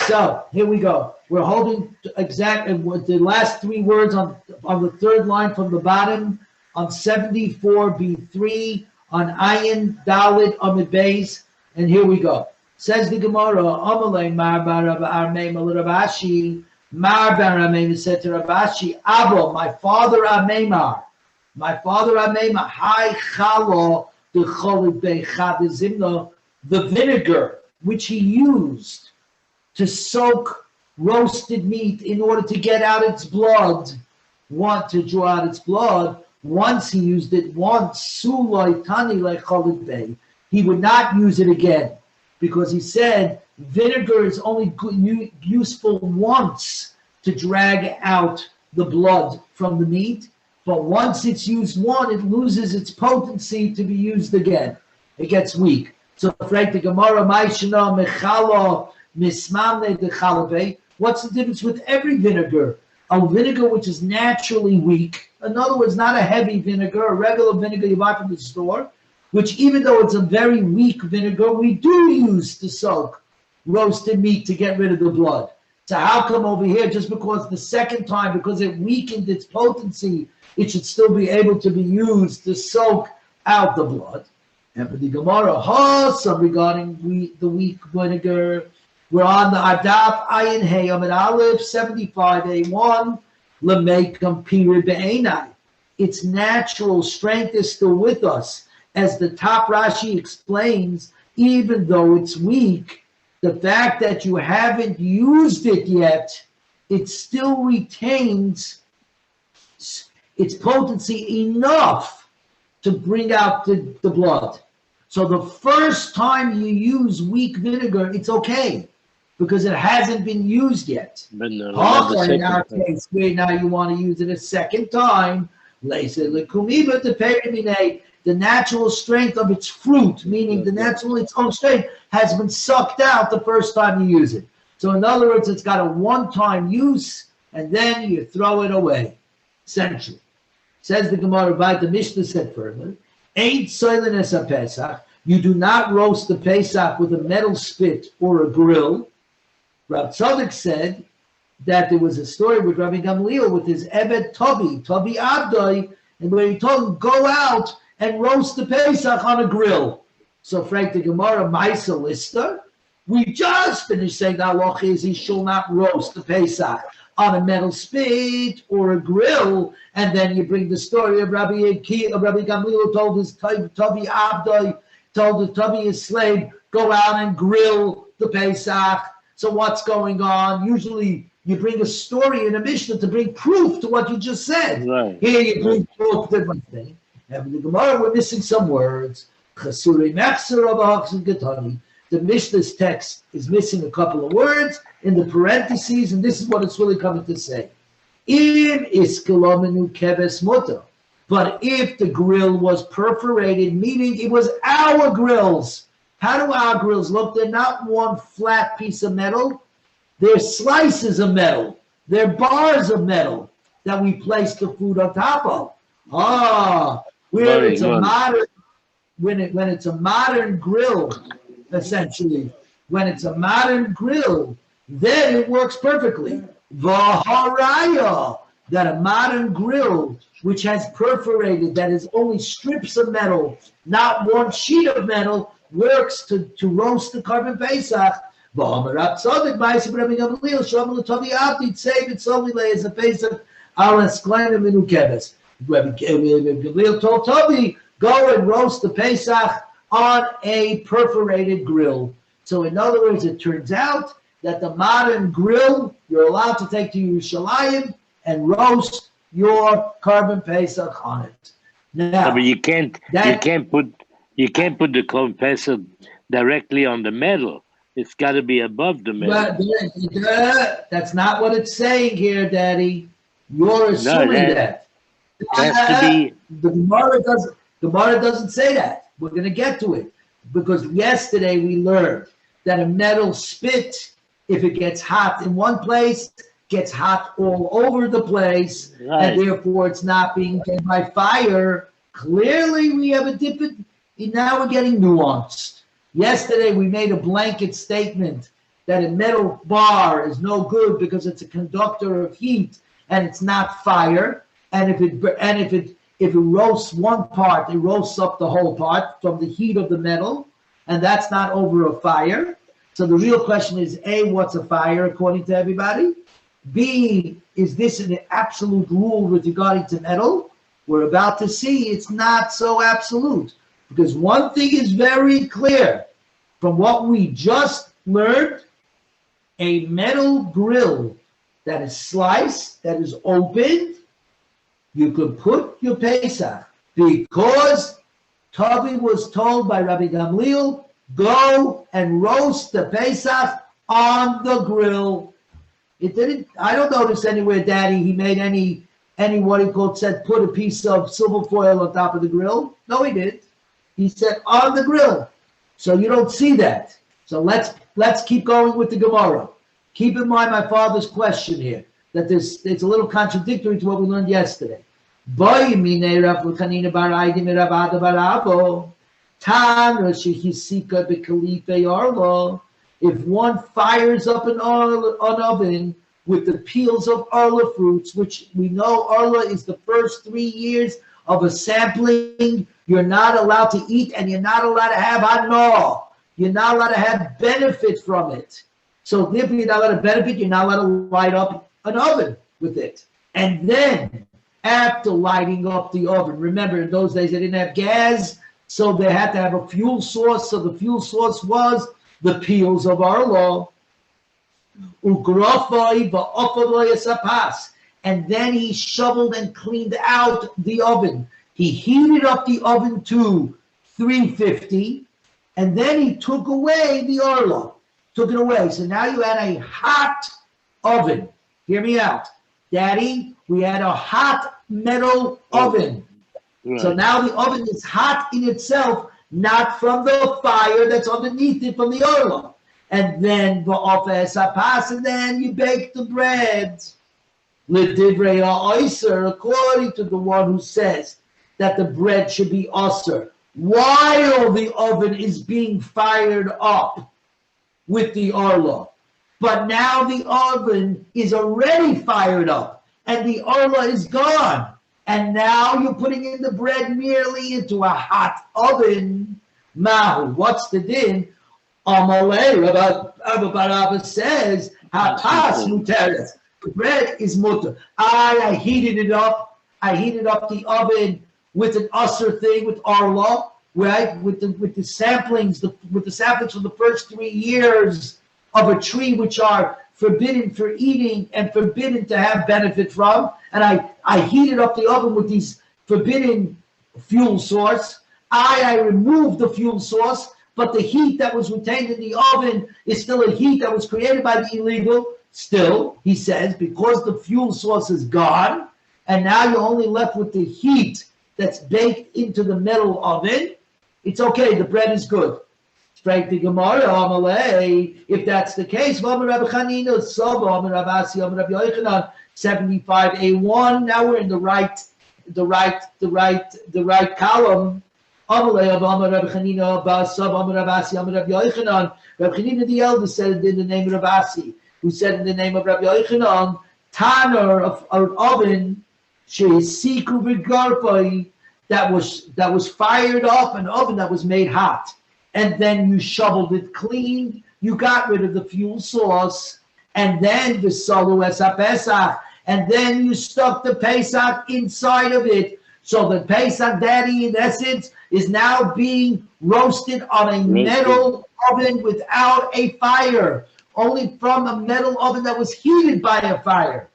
So here we go. We're holding exact the last three words on the third line from the bottom on 74b3 on Ayin Dalit Amid Beis, and here we go. Says the Gemara, Amalei Mar Bar Armei Ravashi, Mar Bar Armei said to Ravashi, Abo, my father Ameimar, Hai Chalo the Cholik Beichad Zimno, the vinegar which he used to soak roasted meat in order to get out its blood, to draw out its blood. Once he used it once, Suloi Tani like Cholik Bei, he would not use it again, because he said vinegar is only useful once to drag out the blood from the meat, but once it's used it loses its potency to be used again. It gets weak. So, what's the difference with every vinegar? A vinegar which is naturally weak, in other words, not a heavy vinegar, a regular vinegar you buy from the store, which even though it's a very weak vinegar, we do use to soak roasted meat to get rid of the blood. So how come over here, just because the second time, because it weakened its potency, it should still be able to be used to soak out the blood? And for the Gemara, regarding the weak vinegar, we're on the Adap Ayin Hey Amid Aleph 75a1 Lemekam Piri Be'enai. Its natural strength is still with us, as the top Rashi explains. Even though it's weak, the fact that you haven't used it yet, it still retains its potency enough to bring out the blood. So the first time you use weak vinegar, it's okay, because it hasn't been used yet. But no, in our case, where now you want to use it a second time, the natural strength of its fruit, meaning its own strength, has been sucked out the first time you use it. So in other words, it's got a one-time use, and then you throw it away, essentially. Says the Gemara, the Mishnah said further, Ain't soiliness a Pesach. You do not roast the Pesach with a metal spit or a grill. Rav Tzadok said that there was a story with Rabbi Gamliel with his Eved Tobi Abdoi, and where he told him, go out and roast the Pesach on a grill. So, Frank the Gemara, Maisa Lister, we just finished saying that halacha is he shall not roast the Pesach on a metal spit or a grill, and then you bring the story of Rabbi Gamliel told his Tobi Abdoi, told the Tobi his slave, go out and grill the Pesach. So what's going on? Usually you bring a story in a Mishnah to bring proof to what you just said. Right. Here you bring proof to different thing. And in the Gemara, we're missing some words. The Mishnah's text is missing a couple of words in the parentheses, and this is what it's really coming to say. But if the grill was perforated, meaning it was our grills. How do our grills look? They're not one flat piece of metal. They're slices of metal. They're bars of metal that we place the food on top of. When it's a modern grill, essentially, when it's a modern grill, then it works perfectly. V'haraya, that a modern grill, which has perforated, that is only strips of metal, not one sheet of metal, works to roast the carbon Pesach. Rabbi Gamliel told Tobi, go and roast the Pesach on a perforated grill. So in other words, it turns out that the modern grill, you're allowed to take to Yerushalayim and roast your carbon Pesach on it. Now, but you can't put the carbon Pesach directly on the metal. It's got to be above the metal. That's not what it's saying here, Daddy. You're assuming that. It has to be. The Gemara doesn't say that. We're going to get to it, because yesterday we learned that a metal spit, if it gets hot in one place, gets hot all over the place, right, and therefore it's not being done by fire. Clearly, we have a different. Now we're getting nuanced. Yesterday we made a blanket statement that a metal bar is no good because it's a conductor of heat and it's not fire. And if it roasts one part, it roasts up the whole part from the heat of the metal, and that's not over a fire. So the real question is, A, what's a fire according to everybody? B, is this an absolute rule with regarding to metal? We're about to see it's not so absolute, because one thing is very clear from what we just learned: a metal grill that is sliced, that is opened, you could put your Pesach, because Tavi was told by Rabbi Gamliel, go and roast the Pesach on the grill. It didn't, I don't notice anywhere, Daddy, he made any what he called, said put a piece of silver foil on top of the grill. No, he didn't. He said on the grill. So you don't see that. So let's keep going with the Gemara. Keep in mind my father's question here, that it's a little contradictory to what we learned yesterday. If one fires up an oven with the peels of arla fruits, which we know arla is the first 3 years of a sampling, you're not allowed to eat, and you're not allowed to have anor. You're not allowed to have benefit from it. So if you're not allowed to benefit, you're not allowed to light up an oven with it. And then after lighting up the oven, remember in those days they didn't have gas, so they had to have a fuel source. So the fuel source was the peels of arla. And then he shoveled and cleaned out the oven. He heated up the oven to 350, and then he took away the arla. Took it away. So now you had a hot oven. Hear me out. Daddy, we had a hot metal oven. Right. So now the oven is hot in itself, not from the fire that's underneath it from the arla. And then and then you bake the bread. L'divrei ha'oser, according to the one who says that the bread should be osir while the oven is being fired up with the arla. But now the oven is already fired up and the arla is gone. And now you're putting in the bread merely into a hot oven. Mahu, what's the din? Amalei, Rabbi Barabba says, Hapas muteres. The bread is mutter. I heated it up. I heated up the oven with an usher thing, with arla, right? With the samplings, with the samplings from the first 3 years of a tree, which are forbidden for eating and forbidden to have benefit from. And I heated up the oven with these forbidden fuel source. I removed the fuel source, but the heat that was retained in the oven is still a heat that was created by the illegal. Still, he says, because the fuel source is gone, and now you're only left with the heat that's baked into the metal oven, it's okay, the bread is good. Straight to Gemara, Amalei, if that's the case, 75A1, now we're in the right column. Amalei of Amar Rabbi Chanina, Sab Amar Rabasi, Amar Rabbi Yochanan. Rabbi Chanina the elder said it in the name of Rabasi, who said in the name of Rabbi Yochanan, Tanner of an oven, Sheisiku V'Garfai, that was fired up, an oven that was made hot, and then you shoveled it clean, you got rid of the fuel source, and then the Salu Esa Pesach, and then you stuck the Pesach inside of it. So the Pesach, Daddy, in essence, is now being roasted on a metal oven without a fire, only from a metal oven that was heated by a fire.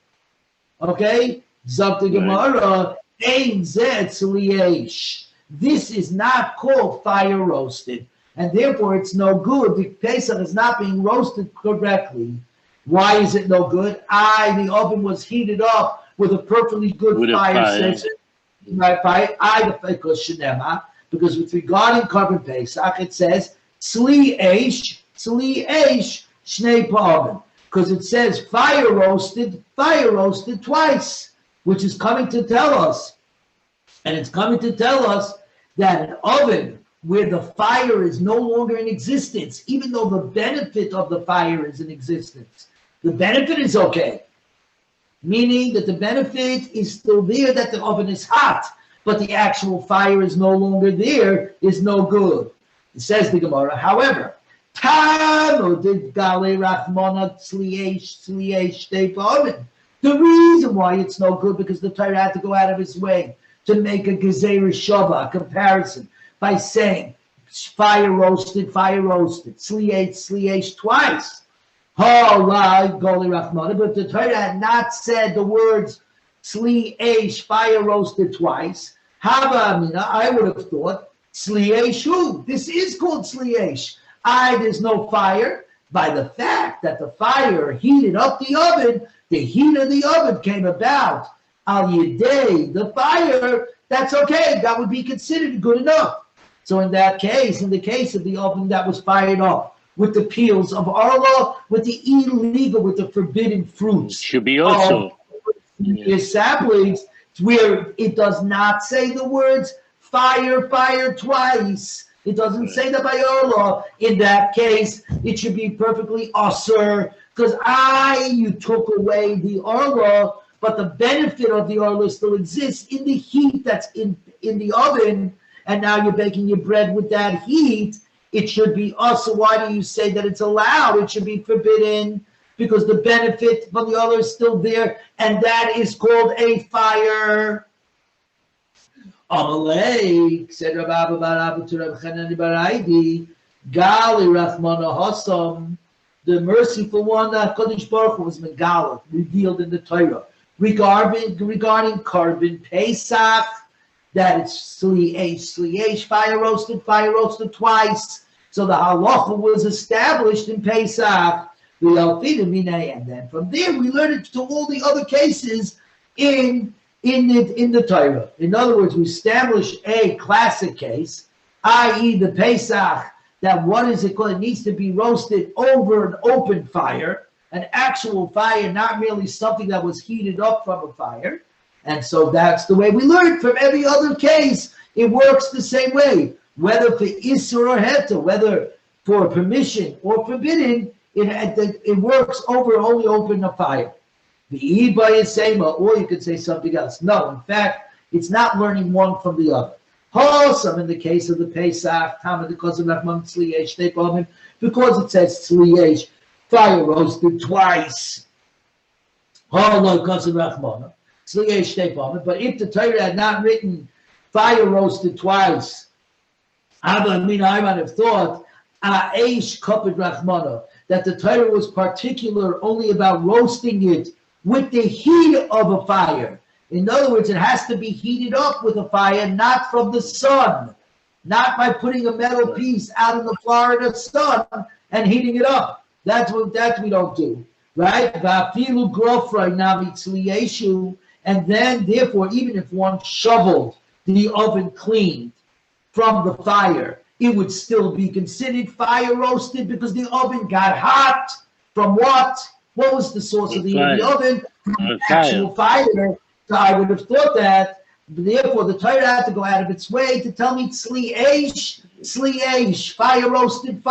Okay? Zakta Gemara, Ein Zeh Tzli Eish. This is not called fire roasted, and therefore it's no good. The Pesach is not being roasted correctly. Why is it no good? The oven was heated up with a perfectly good fire. Because with regarding carbon Pesach, it says Tzli Eish, Shnei Pa'avin. Because it says fire roasted twice, which is coming to tell us, and it's coming to tell us that an oven where the fire is no longer in existence, even though the benefit of the fire is in existence. The benefit is okay, meaning that the benefit is still there, that the oven is hot, but the actual fire is no longer there, is no good. It says the Gemara, however, the reason why it's no good, because the Torah had to go out of its way to make a gezerah shava, a comparison, by saying fire roasted, sliyesh twice. But the Torah had not said the words sliyesh, fire roasted twice. I would have thought sliyesh, this is called sliyesh. There's no fire. By the fact that the fire heated up the oven, the heat of the oven came about. Al yedei, the fire, that's okay. That would be considered good enough. So in that case, in the case of the oven that was fired up with the peels of arla, with the illegal, with the forbidden fruits, should be also saplings, where it does not say the words fire twice. It doesn't say that by arla. In that case, it should be perfectly usher, because you took away the arla, but the benefit of the arla still exists in the heat that's in the oven, and now you're baking your bread with that heat. It should be also. Why do you say that it's allowed? It should be forbidden, because the benefit from the arla is still there, and that is called a fire. Amalek said Rav Abba bar Abba to Rav Chanani bar Aidi, Gali Rachmana Hasam, the merciful one that Kodesh Baruch Hu was Megala, revealed in the Torah, regarding carbon Pesach, that it's sliyesh, fire roasted twice. So the halacha was established in Pesach, and then from there we learned it to all the other cases in the Torah. In other words, we establish a classic case, i.e. the Pesach, that what is it called? It needs to be roasted over an open fire, an actual fire, not merely something that was heated up from a fire. And so that's the way we learn from every other case. It works the same way, whether for Isser or Heta, whether for permission or forbidden, it works over only open a fire. The Iba Sema, or you could say something else. No, in fact, it's not learning one from the other. Wholesome in the case of the Pesach, because it says Tzliyesh, fire roasted twice. But if the Torah had not written fire roasted twice, I might have thought that the Torah was particular only about roasting it with the heat of a fire. In other words, it has to be heated up with a fire, not from the sun, not by putting a metal piece out in the Florida sun and heating it up. That's we don't do, right? And then, therefore, even if one shoveled the oven clean from the fire, it would still be considered fire roasted, because the oven got hot from what? What was the source of the heat of the oven? From actual fire. So I would have thought that. Therefore, the Torah had to go out of its way to tell me sliyesh, fire roasted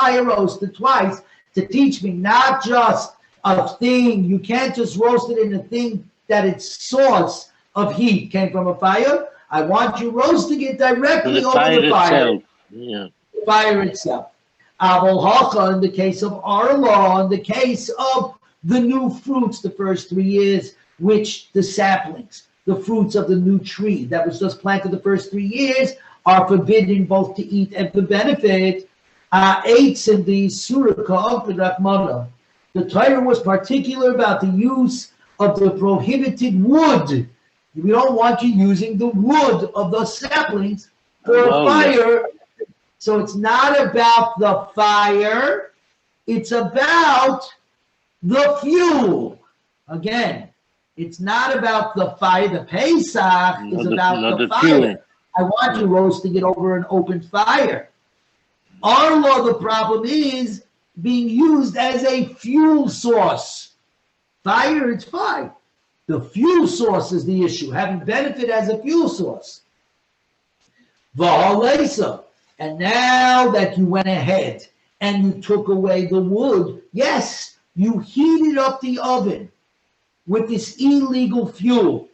twice, to teach me not just a thing. You can't just roast it in a thing that its source of heat came from a fire. I want you roasting it directly over the fire. Yeah. The fire itself. Avol hacha, in the case of our law, in the case of the new fruits, the first 3 years, which the saplings, the fruits of the new tree that was just planted the first 3 years, are forbidden both to eat and to benefit. Eights in the Surah of the Rahmana. The Torah was particular about the use of the prohibited wood. We don't want you using the wood of those saplings for a fire. So it's not about the fire, it's about the fuel. Again, it's not about the fire. The Pesach is about the fire. Fuel. I want you roasting it over an open fire. Our law, the problem is being used as a fuel source. Fire, it's fine. The fuel source is the issue, having benefit as a fuel source. V'halesa, And now that you went ahead and you took away the wood, yes, you heated up the oven with this illegal fuel,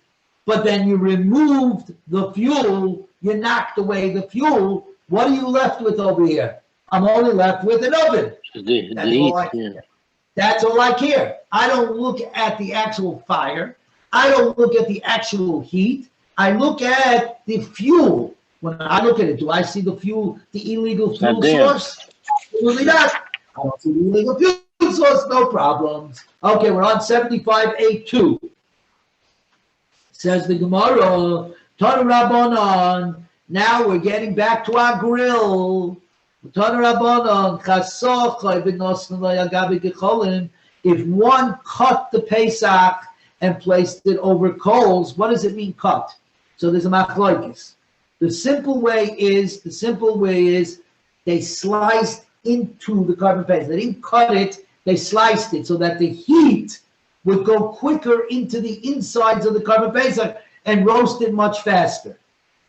but then you removed the fuel, you knocked away the fuel. What are you left with over here? I'm only left with an oven. That's all I care. I don't look at the actual fire. I don't look at the actual heat. I look at the fuel. When I look at it, do I see the fuel, the illegal fuel source? Absolutely not. I don't see the illegal fuel source, no problems. Okay, we're on 75A2. Says the Gemara, Tana Rabbanan. Now we're getting back to our grill. Tana Rabbanan, if one cut the Pesach and placed it over coals, what does it mean cut? So there's a machlokes. The simple way is they sliced into the carbon paste. They didn't cut it, they sliced it so that the heat would go quicker into the insides of the carbon paste and roast it much faster.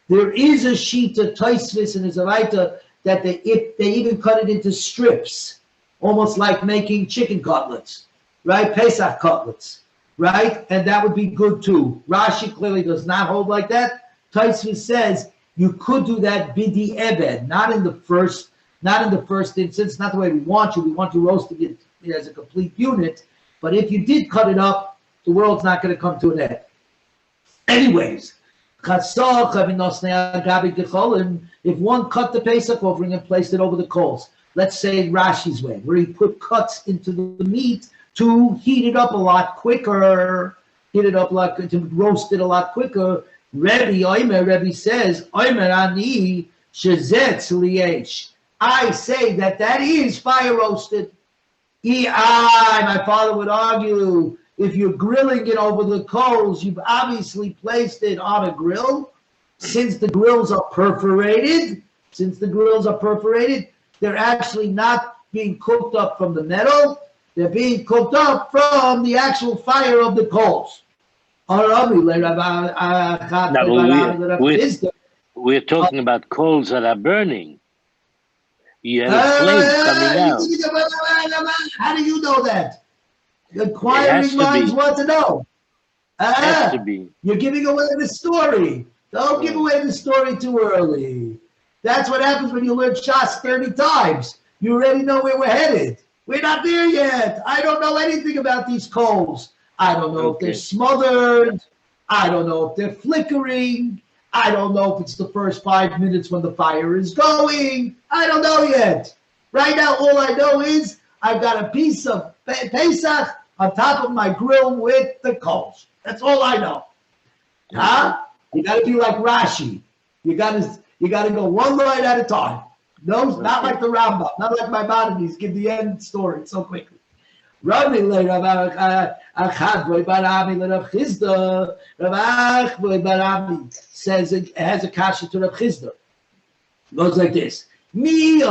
There is a sheet of Tosfos and there's a writer that they even cut it into strips, almost like making chicken cutlets, right? Pesach cutlets, right? And that would be good too. Rashi clearly does not hold like that. Tosfos says you could do that bidi ebed, not in the first instance, not the way we want to. We want to roast it as a complete unit. But if you did cut it up, the world's not going to come to an end. Anyways, if one cut the Pesach offering and placed it over the coals, let's say Rashi's way, where he put cuts into the meat to heat it up a lot quicker, to roast it a lot quicker. Rebbe says, I say that is fire roasted. My father would argue, if you're grilling it over the coals, you've obviously placed it on a grill. Since the grills are perforated, they're actually not being cooked up from the metal. They're being cooked up from the actual fire of the coals. We're talking about coals that are burning. You have a flame coming out. How do you know that? Inquiring minds want to know. Has to be. You're giving away the story. Don't give away the story too early. That's what happens when you learn Shas 30 times. You already know where we're headed. We're not there yet. I don't know anything about these coals. I don't know if they're smothered. I don't know if they're flickering. I don't know if it's the first 5 minutes when the fire is going. I don't know yet. Right now, all I know is I've got a piece of Pesach on top of my grill with the coals. That's all I know. Huh? You got to be like Rashi. You got to go one line at a time. No, not like the Rambam, not like my Maimonides. Give the end story so quickly. Rabbi says it has a kasha to Rav Chisda. Goes like this. Did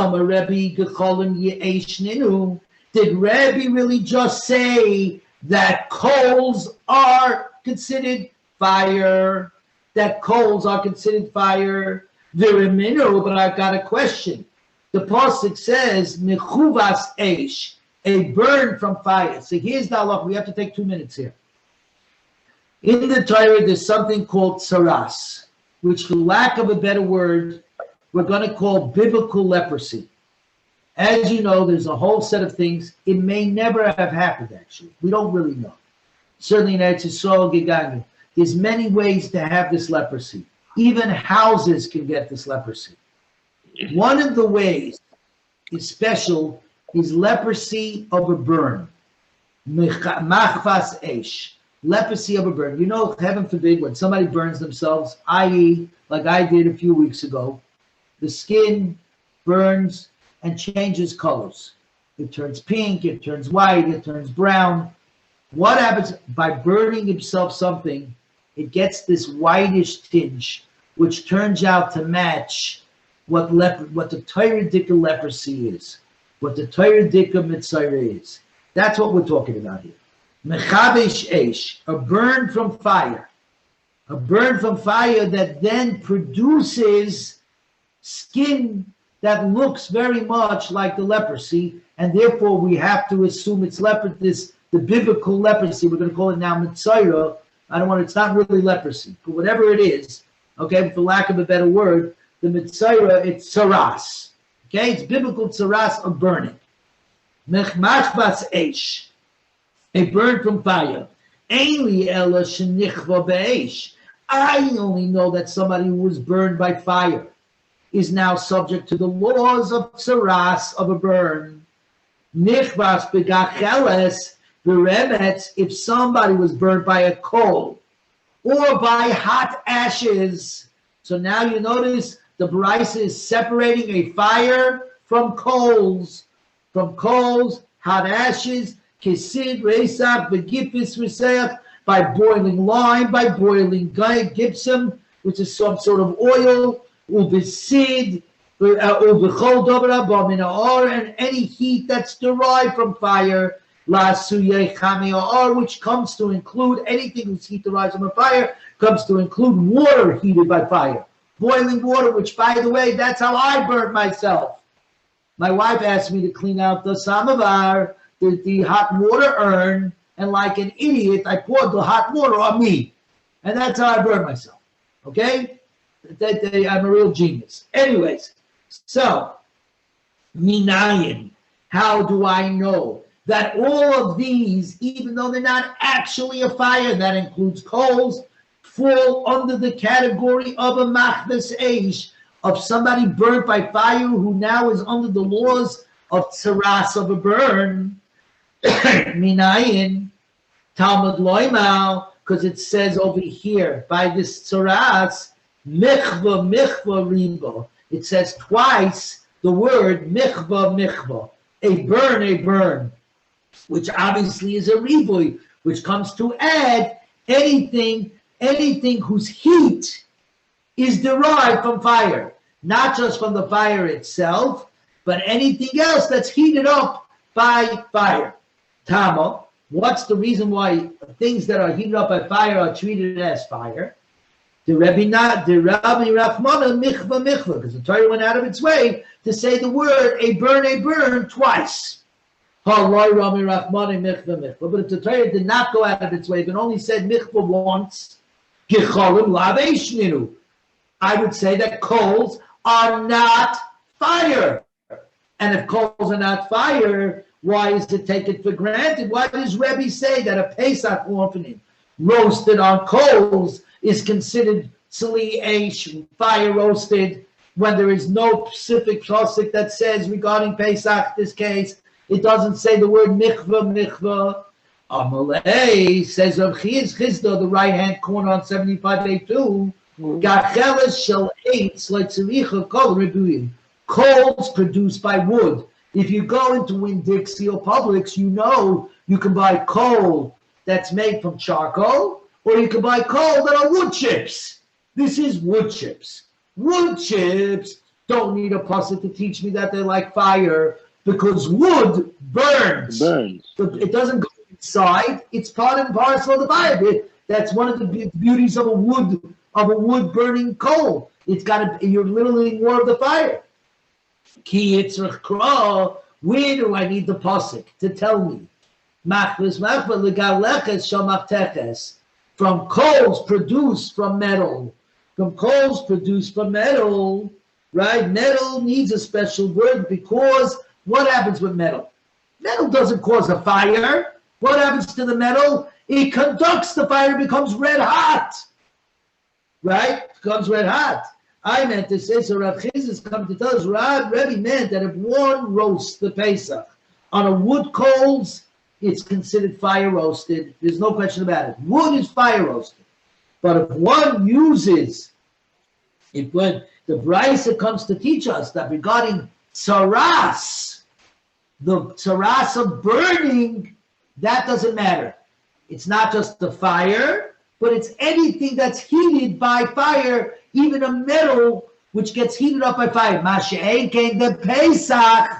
Rabbi really just say that coals are considered fire? That coals are considered fire? They're a mineral, but I've got a question. The pasuk says mechuvas eish, a burn from fire. So here's the halacha. We have to take 2 minutes here. In the Torah, there's something called saras, which, for lack of a better word, we're going to call biblical leprosy. As you know, there's a whole set of things. It may never have happened, actually. We don't really know. Certainly in Eretz Yisrael, Gegangu, there's many ways to have this leprosy. Even houses can get this leprosy. One of the ways is special is leprosy of a burn. Machvas eish. Leprosy of a burn. You know, heaven forbid, when somebody burns themselves, i.e., like I did a few weeks ago, the skin burns and changes colors. It turns pink, it turns white, it turns brown. What happens by burning himself something? It gets this whitish tinge, which turns out to match what the Torah Dika leprosy is, what the Torah Dika Mitzvah is. That's what we're talking about here. Mechabesh Eish, a burn from fire. A burn from fire that then produces skin that looks very much like the leprosy, and therefore we have to assume it's the biblical leprosy. We're going to call it now Mitzayra. It's not really leprosy, but whatever it is, okay, for lack of a better word, the Mitzayra, it's tsaras. Okay, it's biblical tsaras of burning. Mechmachbas eish, a burn from fire. Ainli ella shenichva be'eish. I only know that somebody who was burned by fire is now subject to the laws of tsaras, of a burn. Nichvas begacheles beremetz, if somebody was burned by a coal or by hot ashes. So now you notice the Baraisa is separating a fire from coals. From coals, hot ashes, kisid, reisach, begifis, reseach, by boiling lime, by boiling gypsum, which is some sort of oil, ubesid, ubechol dobra, baminaor, and any heat that's derived from fire, la suye chamior, which comes to include anything whose heat derives from a fire, comes to include water heated by fire. Boiling water, which, by the way, that's how I burnt myself. My wife asked me to clean out the samovar, the hot water urn, and like an idiot, I poured the hot water on me. And that's how I burned myself. Okay? I'm a real genius. Anyways, so, minayin, how do I know that all of these, even though they're not actually a fire, that includes coals, fall under the category of a machbes eish, of somebody burnt by fire who now is under the laws of tsaras, of a burn? Minayin, Talmud loimal, because it says over here, by this tsaras, michva, michva, ribo. It says twice the word michva, michva, a burn, which obviously is a riboy, which comes to add anything whose heat is derived from fire, not just from the fire itself, but anything else that's heated up by fire. Tama, what's the reason why things that are heated up by fire are treated as fire? The Rabbi Rachmana michva michva, because the Torah went out of its way to say the word a burn twice. But if the Torah did not go out of its way, but only said michva once, I would say that coals are not fire. And if coals are not fire, why is it taken for granted? Why does Rebbe say that a Pesach offering roasted on coals is considered tzli eish, fire roasted, when there is no specific pasuk that says regarding Pesach, this case, it doesn't say the word michva. Amalei, says Rav Chisda, the right-hand corner on 75A2, Gacheles shel eitz like tzricha kol rebuyim. Coals produced by wood. If you go into Winn-Dixie or Publix, you know you can buy coal that's made from charcoal, or you can buy coal that are wood chips. This is wood chips. Wood chips don't need a pasuk to teach me that they're like fire, because wood burns. It doesn't go inside. It's part and parcel of the fire. That's one of the beauties of a wood burning coal. You're literally more of the fire. Ki yitzrach kra, where do I need the pasuk to tell me? Machlis machva legaleches shamachteches, from coals produced from metal. From coals produced from metal, right? Metal needs a special word, because what happens with metal? Metal doesn't cause a fire. What happens to the metal? It conducts the fire, becomes red hot. Right? Becomes red hot. I meant to say, so Rav Chizis is coming to tell us, Rebbe meant that if one roasts the Pesach on a wood coals, it's considered fire roasted. There's no question about it. Wood is fire roasted. But if one uses, when the Brisa comes to teach us that regarding tsaras, the tsaras of burning, that doesn't matter. It's not just the fire, but it's anything that's heated by fire, even a metal which gets heated up by fire. Masha'en came the Pesach.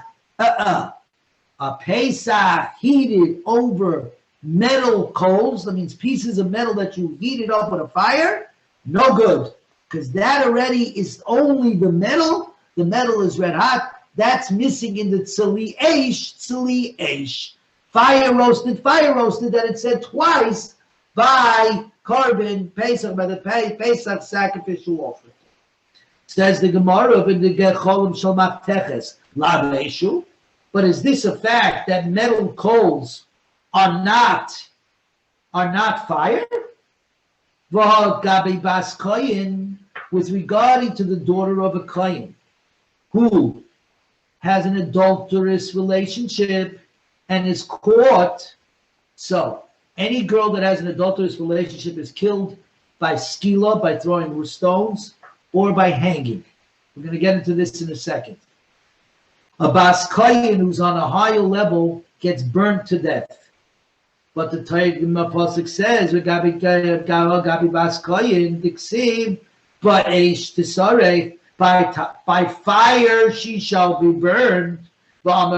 A Pesach heated over metal coals, that means pieces of metal that you heated up with a fire, no good. Because that already is only the metal the metal is red hot, that's missing in the tzali eish. Fire roasted, that it said twice by carbon Pesach, by the Pesach sacrificial offering. Says the Gemara in the Gecholim Shalmak Teches, Labeshu. But is this a fact that metal coals are not fire? Gabi Bas Koyin, with regarding to the daughter of a Koyin, who has an adulterous relationship and is caught. So any girl that has an adulterous relationship is killed by skila, by throwing stones, or by hanging. We're going to get into this in a second. A Bas Koyin who's on a higher level gets burnt to death. But the Pasuk says, Gabi Bas Koyin, Diksiv, but Eish Tisare, by fire she shall be burned. What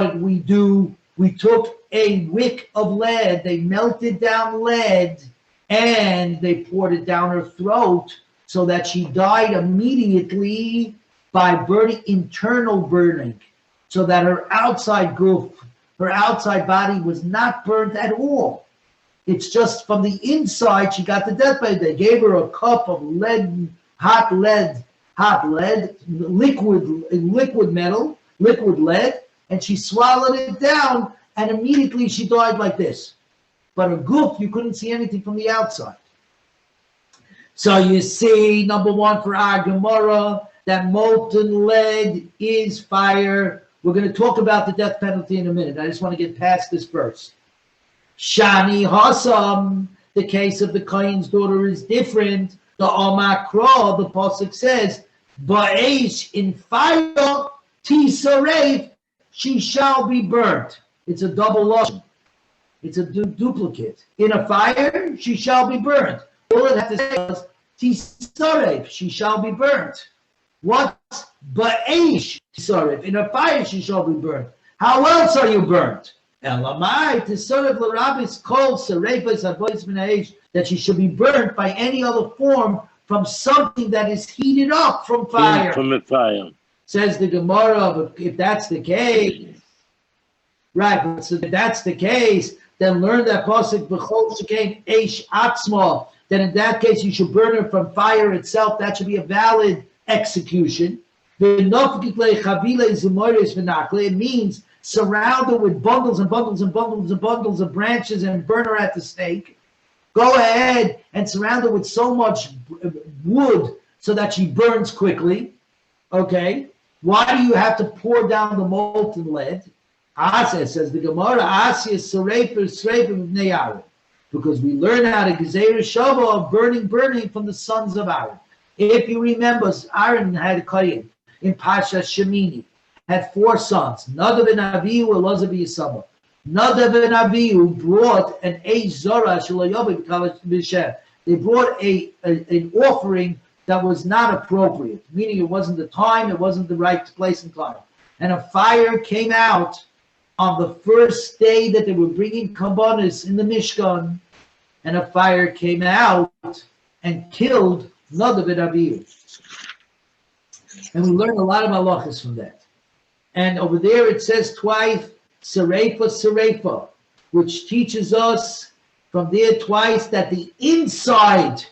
did we do? We took a wick of lead, they melted down lead, and they poured it down her throat so that she died immediately by burning, internal burning, so that her outside body was not burnt at all. It's just from the inside she got the death by. They gave her a cup of hot lead, liquid lead, and she swallowed it down, and immediately she died like this. But her goof, you couldn't see anything from the outside. So you see, number one for our Gemara, that molten lead is fire. We're going to talk about the death penalty in a minute. I just want to get past this first. Shani Hasam, the case of the Kohen's daughter is different. The Omakra, the Pasuk says, Ba'esh, in fire, Tisaref, she shall be burnt. It's a double lotion. It's a duplicate. In a fire, she shall be burnt. All it has to say is, Tisaref, she shall be burnt. What? Ba'esh, Tisaref, in a fire, she shall be burnt. How else are you burnt? Elamai, Tisaref l'Rabbis called Sarefas Avois Minayish, that she should be burnt by any other form from something that is heated up from fire. From the fire. Says the Gemara, if that's the case, right, but so if that's the case, then learn that pasuk b'chol shekain eish atzma. Then in that case, you should burn her from fire itself. That should be a valid execution. It means surround her with bundles and bundles and bundles and bundles of branches and burn her at the stake. Go ahead and surround her with so much wood so that she burns quickly. Okay? Why do you have to pour down the molten lead? Asya, says the Gemara, Asya Srefer, because we learn how to Gezeira Shava of burning from the sons of Aaron. If you remember, Aaron had a Kohen in Pasha Shemini, had 4 sons, Nadav and Avihu, Elazar Yisama. Nadav and Avihu brought an Eish Zara Shalayav B'Shem. They brought an offering that was not appropriate, meaning it wasn't the time, it wasn't the right place and time. And a fire came out on the first day that they were bringing Kabbanis in the Mishkan, and a fire came out and killed Nadav and Avihu. And we learn a lot of halachas from that. And over there it says twice, Serefa, which teaches us from there twice that the inside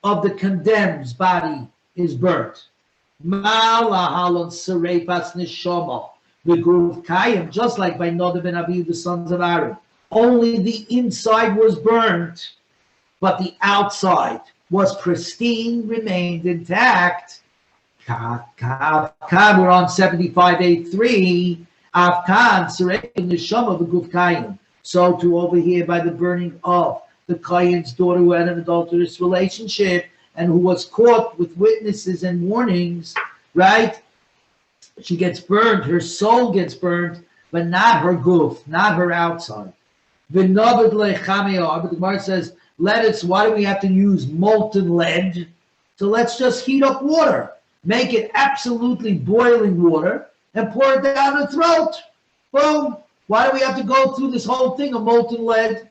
of the condemned's body is burnt. Just like by Nadav and Avihu, the sons of Aaron. Only the inside was burnt, but the outside was pristine, remained intact. We're on 7583. Afkan, Serek, Neshama, the Guf Kayin. So to over here by the burning of the Kayin's daughter who had an adulterous relationship and who was caught with witnesses and warnings, right? She gets burned, her soul gets burned, but not her guf, not her outside. But the Gemara says, why do we have to use molten lead? So let's just heat up water. Make it absolutely boiling water and pour it down the throat. Boom. Why do we have to go through this whole thing of molten lead?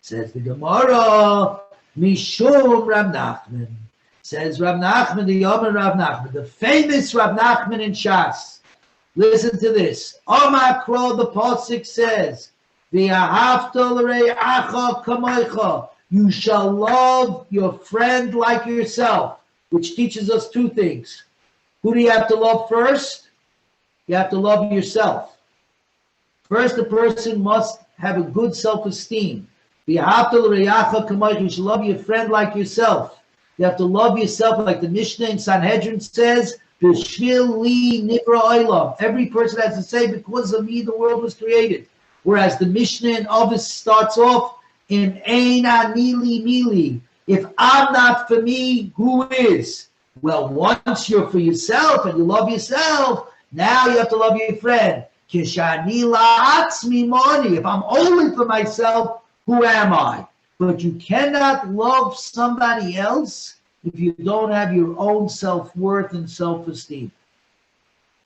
Says the Gemara, Mishum Rab Nachman. Says Rav Nachman, the Yomi Rav Nachman, the famous Rav Nachman in Shas. Listen to this. Omar Kro, the Pasuk says, V'ahavta l're'acha kamoicha. You shall love your friend like yourself, which teaches us two things. Who do you have to love first? You have to love yourself. First, a person must have a good self-esteem. V'ahavta l're'acha kamoicha. You should love your friend like yourself. You have to love yourself, like the Mishnah in Sanhedrin says, B'shvil li nivra olam. Every person has to say, because of me, the world was created. Whereas the Mishnah in Avos starts off in Ein ani li mili. If I'm not for me, who is? Well, once you're for yourself and you love yourself, now you have to love your friend. Kishani la'atzmi mani. If I'm only for myself, who am I? But you cannot love somebody else if you don't have your own self-worth and self-esteem.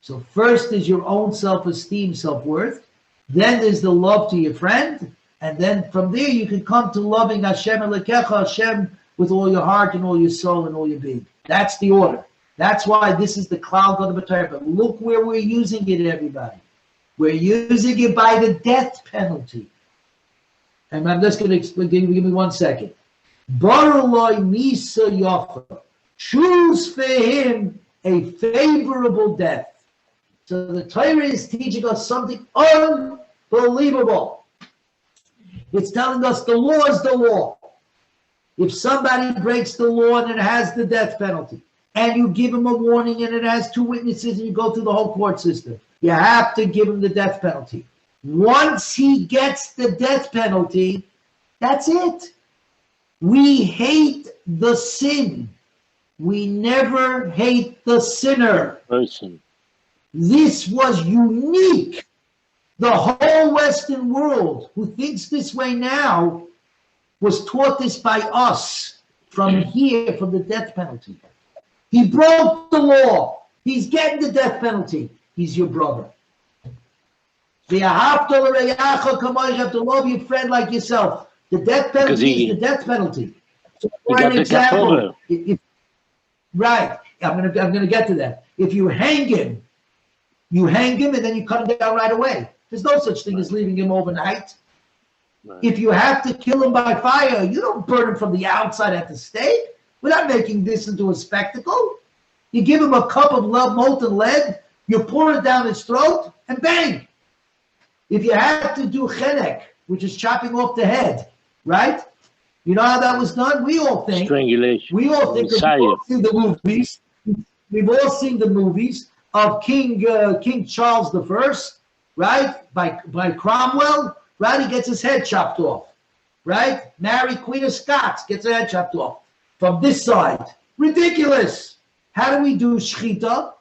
So first is your own self-esteem, self-worth. Then there's the love to your friend. And then from there you can come to loving Hashem Elokecha, Hashem, with all your heart and all your soul and all your being. That's the order. That's why this is the cloud of the Torah. But look where we're using it, everybody. We're using it by the death penalty. And I'm just going to explain, give me 1 second. Baraloi Misa Yafa. Choose for him a favorable death. So the Torah is teaching us something unbelievable. It's telling us the law is the law. If somebody breaks the law and it has the death penalty, and you give him a warning and it has 2 witnesses and you go through the whole court system, you have to give him the death penalty. Once he gets the death penalty, that's it. We hate the sin. We never hate the sinner. Person. This was unique. The whole Western world, who thinks this way now, was taught this by us from here, from the death penalty. He broke the law. He's getting the death penalty. He's your brother. You have to love your friend like yourself. The death penalty is the death penalty. So for an example, right, I'm gonna get to that. If you hang him and then you cut him down right away. There's no such thing as leaving him overnight. Right. If you have to kill him by fire, you don't burn him from the outside at the stake. We're not making this into a spectacle. You give him a cup of molten lead, you pour it down his throat, and bang. If you have to do chenek, which is chopping off the head, right? You know how that was done? We all think. Strangulation. We all think. We've all seen the movies. We've all seen the movies of King Charles I, right? By Cromwell, right? He gets his head chopped off, right? Mary, Queen of Scots, gets her head chopped off from this side. Ridiculous. How do we do shechita?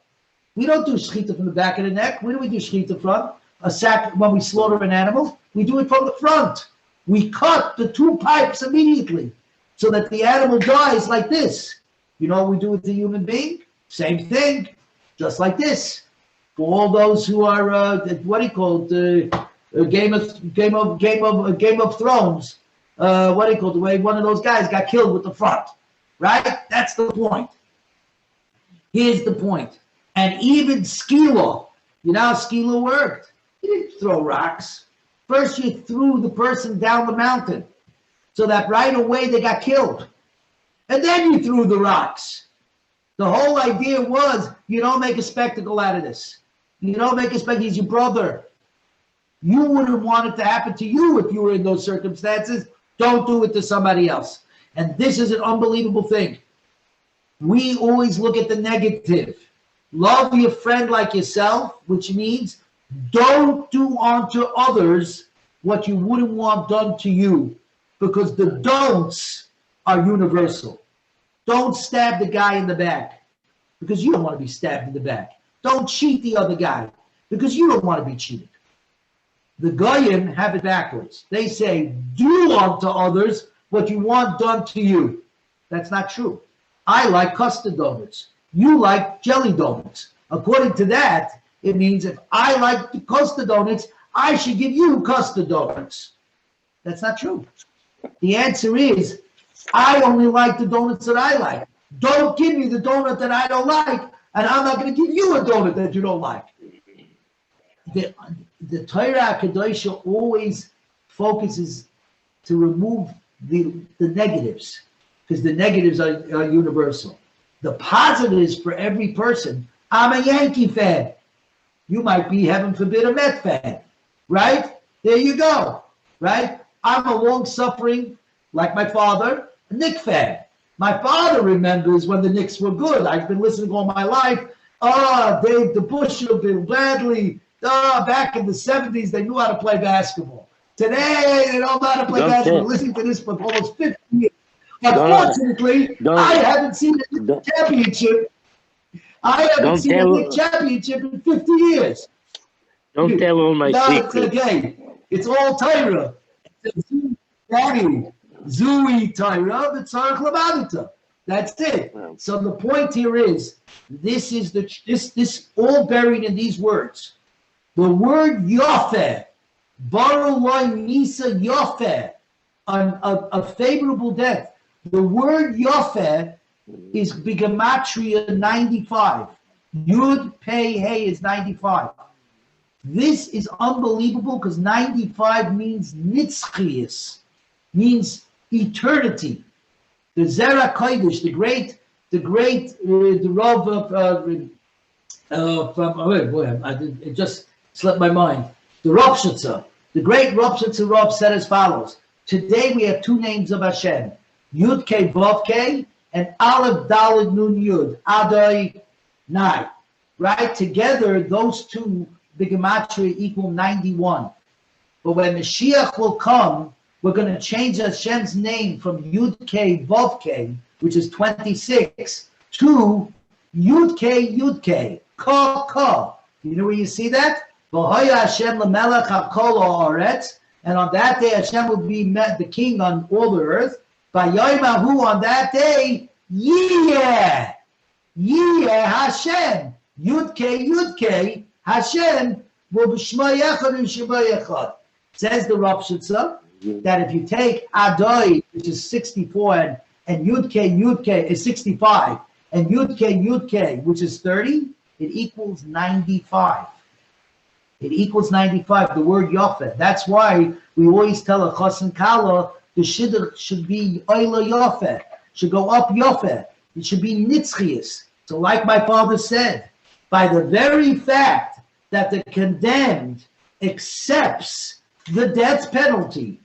We don't do shechita from the back of the neck. Where do we do shechita from? A sack when we slaughter an animal. We do it from the front. We cut the 2 pipes immediately so that the animal dies like this. You know what we do with the human being? Same thing, just like this. For all those who are what do you call it? Game of Thrones. What do you call it? The way one of those guys got killed with the front, right? That's the point. Here's the point. And even Skila, you know how Skila worked? He didn't throw rocks. First, you threw the person down the mountain so that right away they got killed. And then you threw the rocks. The whole idea was, you don't make a spectacle out of this. You don't make a spectacle. He's your brother. You wouldn't want it to happen to you if you were in those circumstances. Don't do it to somebody else. And this is an unbelievable thing. We always look at the negative. Love your friend like yourself, which means don't do unto others what you wouldn't want done to you, because the don'ts are universal. Don't stab the guy in the back because you don't want to be stabbed in the back. Don't cheat the other guy because you don't want to be cheated. The Goyim have it backwards. They say, do unto others what you want done to you. That's not true. I like custard donuts. You like jelly donuts. According to that, it means if I like the custard donuts, I should give you custard donuts. That's not true. The answer is, I only like the donuts that I like. Don't give me the donut that I don't like, and I'm not going to give you a donut that you don't like. The Torah Kedosha always focuses to remove the negatives, because the negatives are universal. The positives for every person. I'm a Yankee fan. You might be, heaven forbid, a Met fan, right? There you go, right? I'm a long-suffering, like my father, a Knicks fan. My father remembers when the Knicks were good. I've been listening all my life. Dave DeBusschel, Bill Bradley. Back in the 70s, they knew how to play basketball. Today, they don't know how to play basketball. Listening to this for almost 50 years. Unfortunately, I haven't seen a championship. I haven't seen a Knicks championship in 50 years. Don't tell all my secrets. It's okay. It's all Torah. Daddy, Zui Torah, the Tzarech Lavadita. That's it. So the point here is, this is this all buried in these words. The word Yofeh, Baru Loi Nisa Yofeh, a favorable death. The word Yofeh is Bigamatria 95. Yud Pei Hey is 95. This is unbelievable because 95 means Nitzchias, means eternity. The Zera Kodesh, the Rav of, it just slipped my mind. The Rav Shitza, the great Rav Shitza Rav said as follows: today we have two names of Hashem, Yud Kei Vav Kei and Aleph Daled Nun Yud, Adai Nai. Right? Together, those two, the Gematria, equal 91. But when Mashiach will come, we're going to change Hashem's name from Yud Kei Vav Kei, which is 26, to Yud Kei, Ka. You know where you see that? V'hoya Hashem lemelech hakol haaretz, and on that day Hashem will be the king on all the earth. V'yoymahu, on that day, Yiyeh Hashem, Yud Kei, Hashem will be Shema Yechad and Shema Yechad. Says the Rav Shitza that if you take Adai, which is 64, and Yud Kei is 65, and Yud Kei, which is 30, it equals 95. It equals 95, the word Yofeh. That's why we always tell a Chas and Kala, the Shidduch should be Oila Yofeh, should go up Yofeh. It should be Nitzchias. So like my father said, by the very fact that the condemned accepts the death penalty,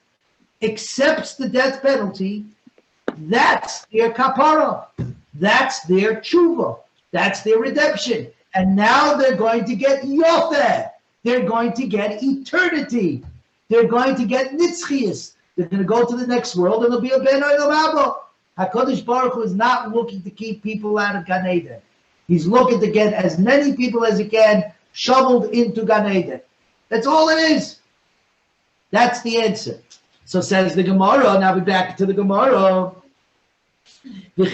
that's their kapara, that's their tshuva, that's their redemption. And now they're going to get Yofeh. They're going to get eternity. They're going to get Nitzchias. They're going to go to the next world and there'll be a Ben Olam Haba. HaKadosh Baruch Hu is not looking to keep people out of Gan Eden. He's looking to get as many people as he can shoveled into Gan Eden. That's all it is. That's the answer. So says the Gemara. Now we're back to the Gemara. But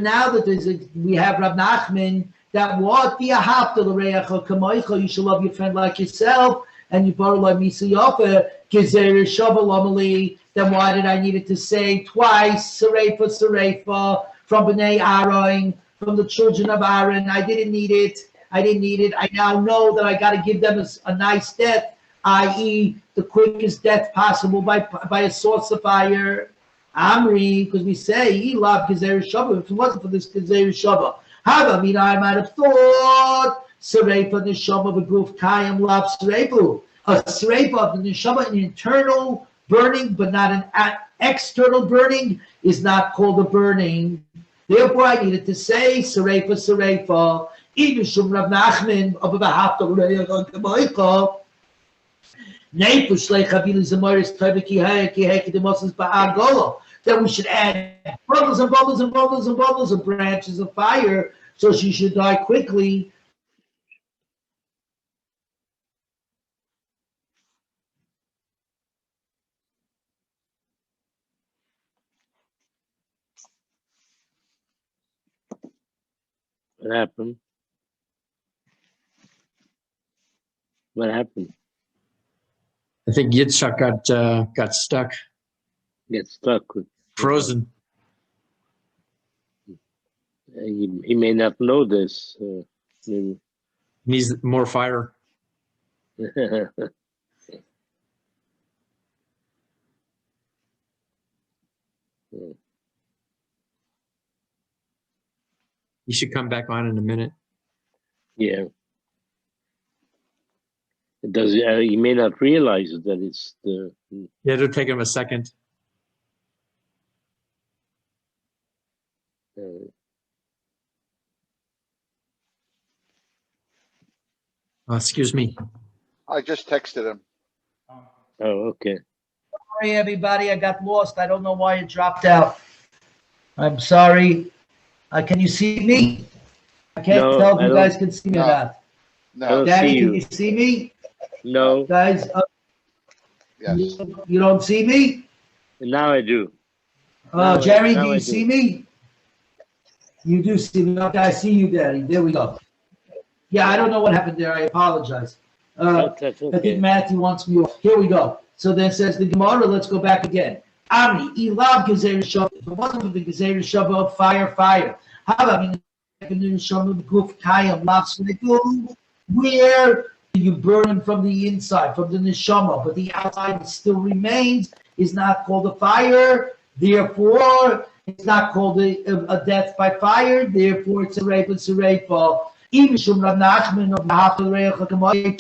now that we have Rav Nachman, that what you should love your friend like yourself, and you borrow like Misa Yofer, then why did I need it to say twice, Sarefa, from Bnei Aaron, from the children of Aaron? I didn't need it. I now know that I got to give them a nice death, i.e., the quickest death possible by a source of fire. Amri, because we say he loved Gezer Shava. If it wasn't for this Gezer Shava, I might have thought Sarefa Neshama Beguf Kayim Lav Sarefu. A Sarefa of the Neshama, an internal burning, but not an external burning, is not called a burning. Therefore, I needed to say Sarefa. Even Shum Rav Nachman of Bahafta Reya Kamaika. That we should add bundles and bundles and bundles and bundles of branches of fire, so she should die quickly. What happened? What happened? I think Yitzhak got stuck. Get stuck with Frozen. He may not know this. Maybe. Needs more fire. You should come back on in a minute. Yeah. It does. He may not realize that it's the. Yeah, it'll take him a second. Excuse me. I just texted him. Oh, okay. Sorry, everybody. I got lost. I don't know why it dropped out. I'm sorry. Can you see me? I can't No, tell if I you don't- guys can see me or No. not. No, I don't Daddy, see can you. you see me? No, Guys, yes. you don't see me? now I do. Now Jerry, now do I you do. see me? You do see me. Okay, I see you, Daddy. There we go. Yeah, I don't know what happened there. I apologize. That's I okay. think Matthew wants me off. Here we go. So then says the Gemara, let's go back again. Ami, Ilav Gezer Shabbat. If it wasn't for the Gezer Shabbat, fire. How about Guf Kayam Lafsniku? Where you burn them from the inside, from the neshama, but the outside still remains, is not called a fire. Therefore, it's not called a death by fire. Therefore, it's a rape. It's a rape. Even Shum Rav Nachman of Mahachareich Hakamoy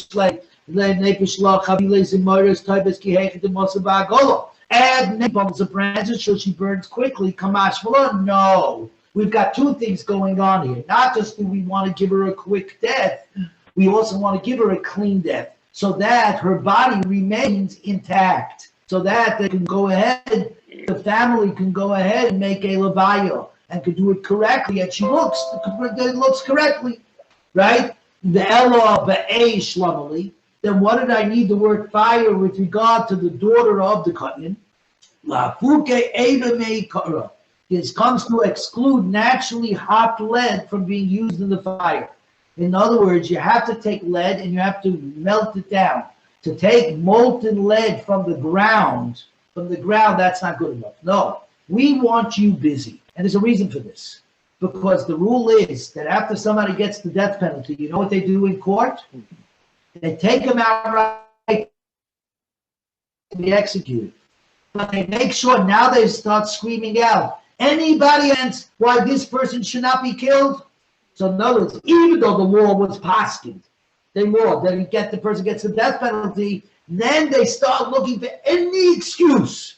Add napalm to branches so she burns quickly. Kamash no. We've got two things going on here. Not just do we want to give her a quick death, we also want to give her a clean death so that her body remains intact, so that they can go ahead, the family can go ahead and make a levaya and can do it correctly, and she looks correctly, right? The Ella Ba'esh Lamali. Then what did I need the word fire with regard to the daughter of the Kohen? La Fuke Eva Mei Kara. This comes to exclude naturally hot lead from being used in the fire. In other words, you have to take lead and you have to melt it down. To take molten lead from the ground, that's not good enough. No, we want you busy. And there's a reason for this. Because the rule is that after somebody gets the death penalty, you know what they do in court? They take him out right to be executed. But they make sure now they start screaming out, anybody else why this person should not be killed? So in other words, even though the law was paskined, the person gets the death penalty, then they start looking for any excuse